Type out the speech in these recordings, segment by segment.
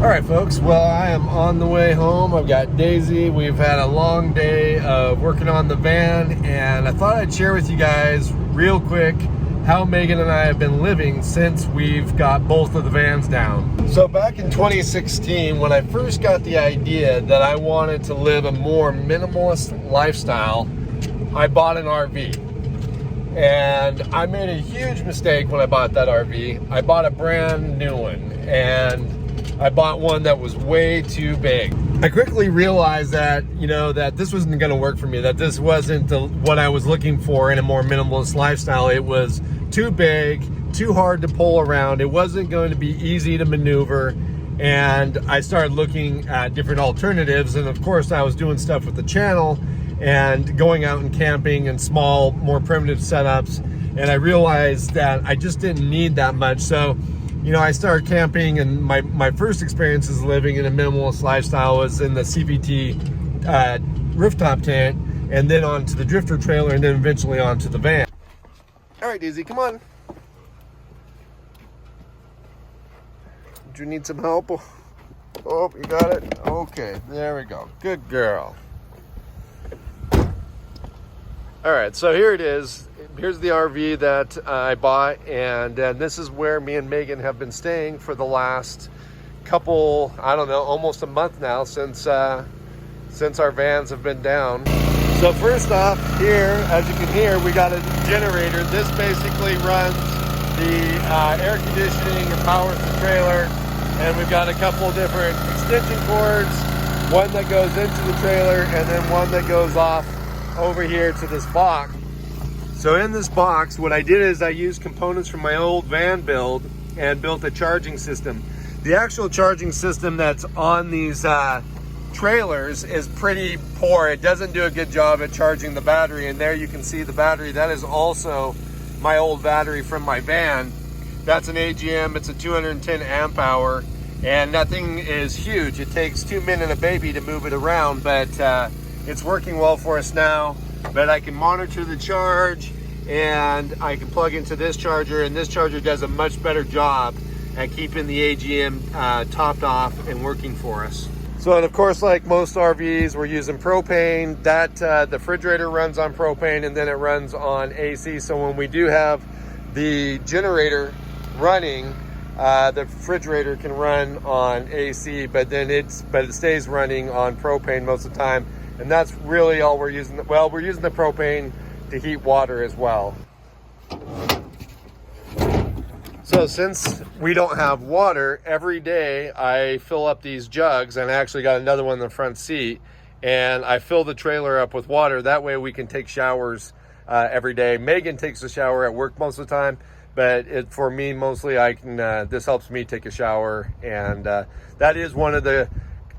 All right, folks. Well, I am on the way home. I've got Daisy. We've had a long day of working on the van, and I thought I'd share with you guys real quick how Megan and I have been living since we've got both of the vans down. So back in 2016, when I first got the idea that I wanted to live a more minimalist lifestyle, I bought an RV. And I made a huge mistake when I bought that RV. I bought a brand new one, and I bought one that was way too big. I quickly realized that, that this wasn't gonna work for me, that this wasn't what I was looking for in a more minimalist lifestyle. It was too big, too hard to pull around. It wasn't going to be easy to maneuver. And I started looking at different alternatives. And of course, I was doing stuff with the channel and going out and camping in small, more primitive setups. And I realized that I just didn't need that much. So, I started camping, and my first experiences living in a minimalist lifestyle was in the CVT rooftop tent, and then onto the drifter trailer, and then eventually onto the van. All right, Daisy, come on. Do you need some help? Oh, you got it? Okay, there we go. Good girl. All right, so here it is. Here's the RV that I bought, and this is where me and Megan have been staying for the last couple, I don't know, almost a month now since our vans have been down. So first off, here, as you can hear, we got a generator. This basically runs the air conditioning and powers the trailer, and we've got a couple different extension cords, one that goes into the trailer and then one that goes off over here to this box. So in this box, what I did is I used components from my old van build and built a charging system. The actual charging system that's on these trailers is pretty poor. It doesn't do a good job at charging the battery, and there you can see the battery. That is also my old battery from my van. That's an AGM, it's a 210 amp hour, and that thing is huge. It takes 2 men and a baby to move it around, but it's working well for us now. But I can monitor the charge, and I can plug into this charger, and this charger does a much better job at keeping the AGM topped off and working for us. So, and of course, like most RVs, we're using propane. That the refrigerator runs on propane, and then it runs on AC. So when we do have the generator running, the refrigerator can run on AC, but it stays running on propane most of the time. And that's really all we're using. Well, we're using the propane to heat water as well. So since we don't have water, every day I fill up these jugs, and I actually got another one in the front seat, and I fill the trailer up with water. That way we can take showers every day. Megan takes a shower at work most of the time, but for me, mostly I can, this helps me take a shower. And that is one of the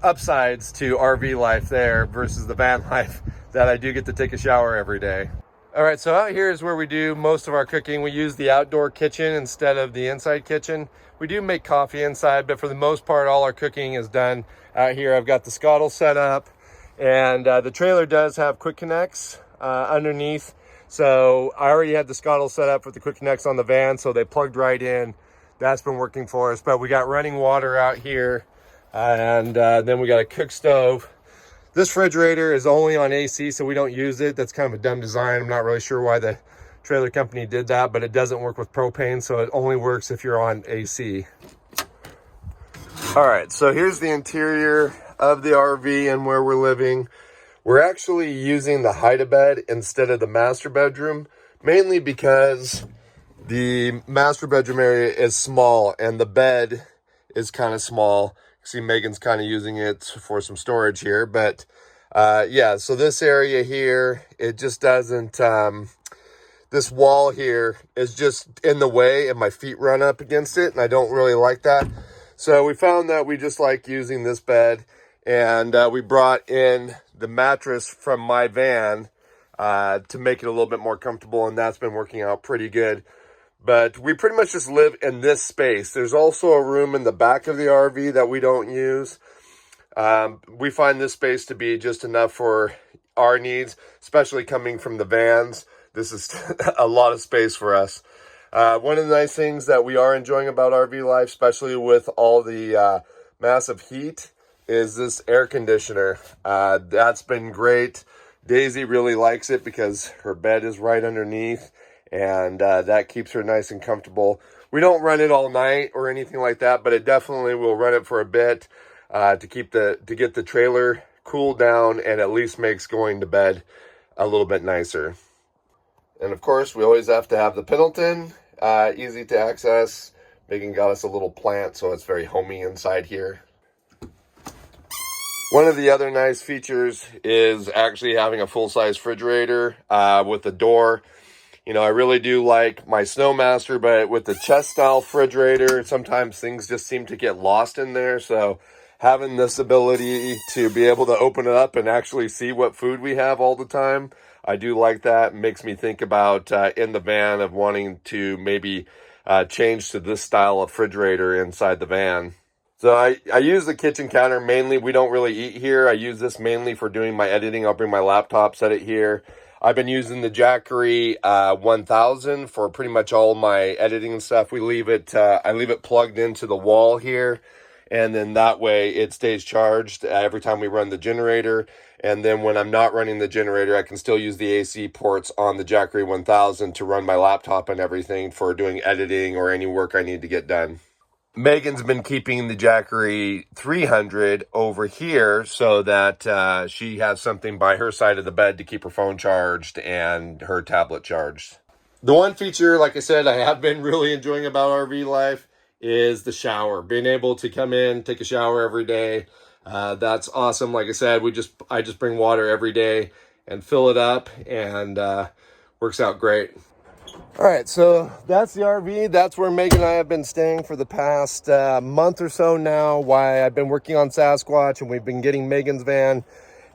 upsides to RV life there versus the van life, that I do get to take a shower every day. All right, so out here is where we do most of our cooking. We use the outdoor kitchen instead of the inside kitchen. We do make coffee inside, but for the most part, all our cooking is done out here. I've got the scuttle set up, and the trailer does have quick connects underneath. So I already had the scuttle set up with the quick connects on the van, so they plugged right in. That's been working for us, but we got running water out here. And then we got a cook stove. This refrigerator is only on AC, so we don't use it. That's kind of a dumb design. I'm not really sure why the trailer company did that, but it doesn't work with propane, so it only works if you're on AC. All right, so here's the interior of the RV and where we're living. We're actually using the hide-a-bed instead of the master bedroom, mainly because the master bedroom area is small and the bed is kind of small. See, Megan's kind of using it for some storage here, but yeah, so this area here, it just doesn't, this wall here is just in the way, and my feet run up against it, and I don't really like that. So we found that we just like using this bed, and we brought in the mattress from my van to make it a little bit more comfortable, and that's been working out pretty good. But we pretty much just live in this space. There's also a room in the back of the RV that we don't use. We find this space to be just enough for our needs, especially coming from the vans. This is a lot of space for us. One of the nice things that we are enjoying about RV life, especially with all the massive heat is this air conditioner. That's been great. Daisy really likes it because her bed is right underneath, and that keeps her nice and comfortable. We don't run it all night or anything like that, but it definitely will run it for a bit to get the trailer cooled down, and at least makes going to bed a little bit nicer. And of course, we always have to have the Pendleton, easy to access. Meagan got us a little plant, so it's very homey inside here. One of the other nice features is actually having a full-size refrigerator with a door. You know, I really do like my Snowmaster, but with the chest-style refrigerator, sometimes things just seem to get lost in there. So having this ability to be able to open it up and actually see what food we have all the time, I do like that. It makes me think about in the van of wanting to maybe change to this style of refrigerator inside the van. So I use the kitchen counter mainly. We don't really eat here. I use this mainly for doing my editing. I'll bring my laptop, set it here. I've been using the Jackery 1000 for pretty much all my editing and stuff. I leave it plugged into the wall here, and then that way it stays charged every time we run the generator. And then when I'm not running the generator, I can still use the AC ports on the Jackery 1000 to run my laptop and everything for doing editing or any work I need to get done. Megan's been keeping the Jackery 300 over here so that she has something by her side of the bed to keep her phone charged and her tablet charged. The one feature, like I said, I have been really enjoying about RV life is the shower. Being able to come in, take a shower every day. That's awesome. Like I said, I just bring water every day and fill it up, and works out great. All right, so that's the RV. That's where Megan and I have been staying for the past month or so now. Why I've been working on Sasquatch, and we've been getting Megan's van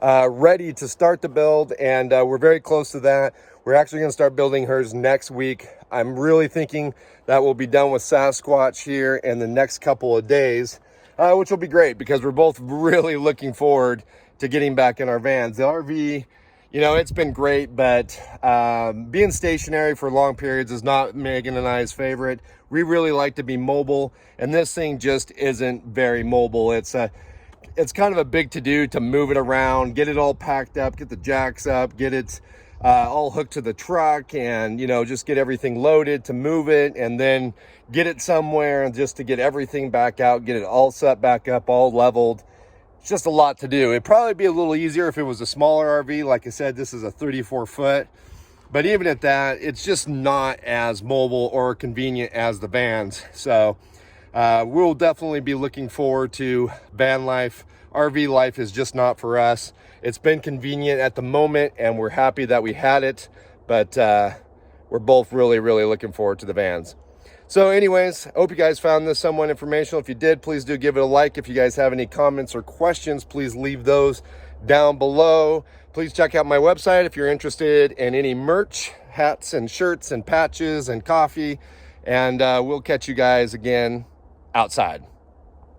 ready to start the build, and we're very close to that. We're actually going to start building hers next week. I'm really thinking that we'll be done with Sasquatch here in the next couple of days, which will be great because we're both really looking forward to getting back in our vans. The RV, you know, it's been great, but being stationary for long periods is not Megan and I's favorite. We really like to be mobile, and this thing just isn't very mobile. It's kind of a big to-do to move it around, get it all packed up, get the jacks up, get it all hooked to the truck, and, you know, just get everything loaded to move it, and then get it somewhere, and just to get everything back out, get it all set back up, all leveled. It's just a lot to do. It'd probably be a little easier if it was a smaller RV. Like I said, this is a 34 foot, but even at that, it's just not as mobile or convenient as the vans. So we'll definitely be looking forward to van life. RV life is just not for us. It's been convenient at the moment, and we're happy that we had it, but we're both really, really looking forward to the vans. So anyways, I hope you guys found this somewhat informational. If you did, please do give it a like. If you guys have any comments or questions, please leave those down below. Please check out my website if you're interested in any merch, hats and shirts and patches and coffee. And we'll catch you guys again outside.